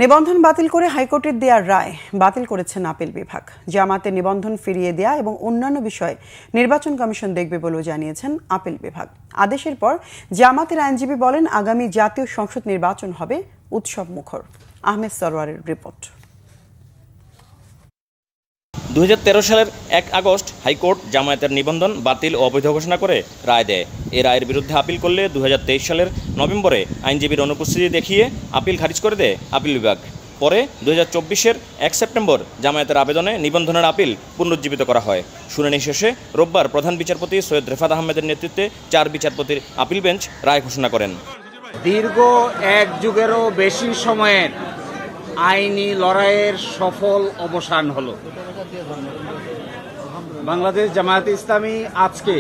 নিবন্ধন বাতিল করে হাইকোর্টের দেওয়ার রায় বাতিল করেছেন আপিল বিভাগ। জামাতের নিবন্ধন ফিরিয়ে দেয়া এবং অন্যান্য বিষয়ে নির্বাচন কমিশন দেখবে বলেও জানিয়েছেন আপিল বিভাগ। আদেশের পর জামাতের আইনজীবী বলেন, আগামী জাতীয় সংসদ নির্বাচন হবে উৎসব মুখর। আহমেদ সরওয়ারের রিপোর্ট। 2013 সালের 1 আগস্ট হাইকোর্ট জামায়াতের নিবন্ধন বাতিল ও অবৈধ ঘোষণা করে রায় দেয়। এই রায়ের বিরুদ্ধে আপিল করলে 2023 সালের নভেম্বরে আইনজীবীর অনুপস্থিতি দেখিয়ে আপিল খারিজ করে দেয় আপিল বিভাগ। পরে 2024-এর 1 সেপ্টেম্বর জামায়াতের আবেদনে নিবন্ধনের আপিল পুনরুজ্জীবিত করা হয়। শুনানি শেষে রোববার প্রধান বিচারপতি সৈয়দ রেফাত আহমেদের নেতৃত্বে 4 বিচারপতির আপিল বেঞ্চ রায় ঘোষণা করেন। দীর্ঘ 1 যুগেরও বেশি সময়ের আইনি লড়াইয়ের সফল অবসান হলো। বাংলাদেশ জামায়াতে ইসলামী আজকে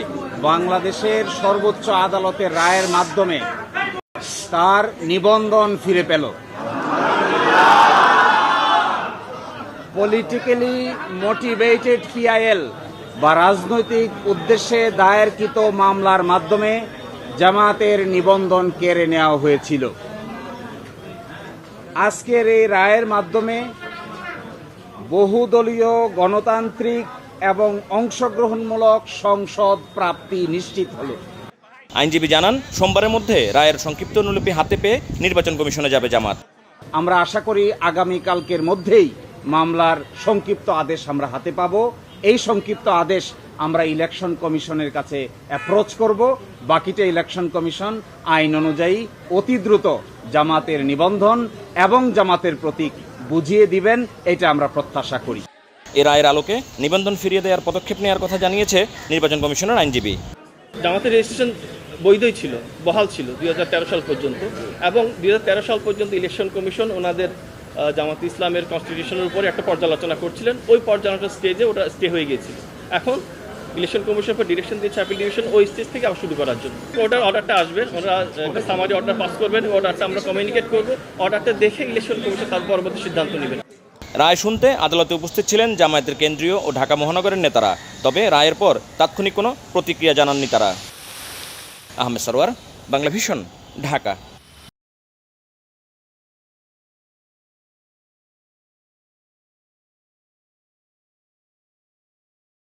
বাংলাদেশের সর্বোচ্চ আদালতের রায়ের মাধ্যমে তার নিবন্ধন ফিরে পেল। পলিটিক্যালি মোটিভেটেড পিআইএল বা রাজনৈতিক উদ্দেশ্যে দায়েরকৃত মামলার মাধ্যমে জামায়াতের নিবন্ধন কেড়ে নেওয়া হয়েছিল। আজকের এই রায়ের মাধ্যমে বহুদলীয় গণতান্ত্রিক এবং অংশগ্রহণমূলক সংসদ প্রাপ্তি নিশ্চিত হল। আইনজীবী জানান, সোমবারের মধ্যে রায়ের সংক্ষিপ্ত অনুলিপি হাতে পেয়ে নির্বাচন কমিশনে যাবে জামাত। আমরা আশা করি আগামীকালকের মধ্যেই মামলার সংক্ষিপ্ত আদেশ আমরা হাতে পাব। এই সংক্ষিপ্ত আদেশ আমরা ইলেকশন কমিশনের কাছে অ্যাপ্রোচ করব। বাকিটা ইলেকশন কমিশন আইন অনুযায়ী অতি দ্রুত জামাতের নিবন্ধন এবং জামাতের প্রতীক বুঝিয়ে দিবেন, এটা আমরা প্রত্যাশা করি। এ রায়ের আলোকে নিবন্ধন ফিরিয়ে দেওয়ার পদক্ষেপ নেওয়ার কথা জানিয়েছে নির্বাচন কমিশনের আইনজীবী। জামাতের রেজিস্ট্রেশন বৈধই ছিল, বহাল ছিল 2013 সাল পর্যন্ত, এবং 2013 সাল পর্যন্ত ইলেকশন কমিশন ওনাদের জামাত ইসলামের কনস্টিটিউশনের উপরে একটা পর্যালোচনা করছিলেন। ওই পর্যালোচনার স্টেজে ওটা স্টে হয়ে গিয়েছিল। এখন ইলেকশন কমিশন পর ডিরেকশন দিয়েছে আপিল ডিভিশন ওই স্টেজ থেকে আবার শুরু করার জন্য। ওটার অর্ডারটা আসবে, ওরা একটা সামারি অর্ডার পাস করবেন, অর্ডারটা আমরা কমিউনিকেট করবো। অর্ডারটা দেখে ইলেকশন কমিশন তার পরবর্তী সিদ্ধান্ত নেবেন। রায় শুনতে আদালতে উপস্থিত ছিলেন জামায়াতের কেন্দ্রীয় ও ঢাকা মহানগরের নেতারা। তবে রায়ের পর তাৎক্ষণিক কোনো প্রতিক্রিয়া জানাননি তারা। আহমেদ সরওয়ার, বাংলা ভিশন, ঢাকা।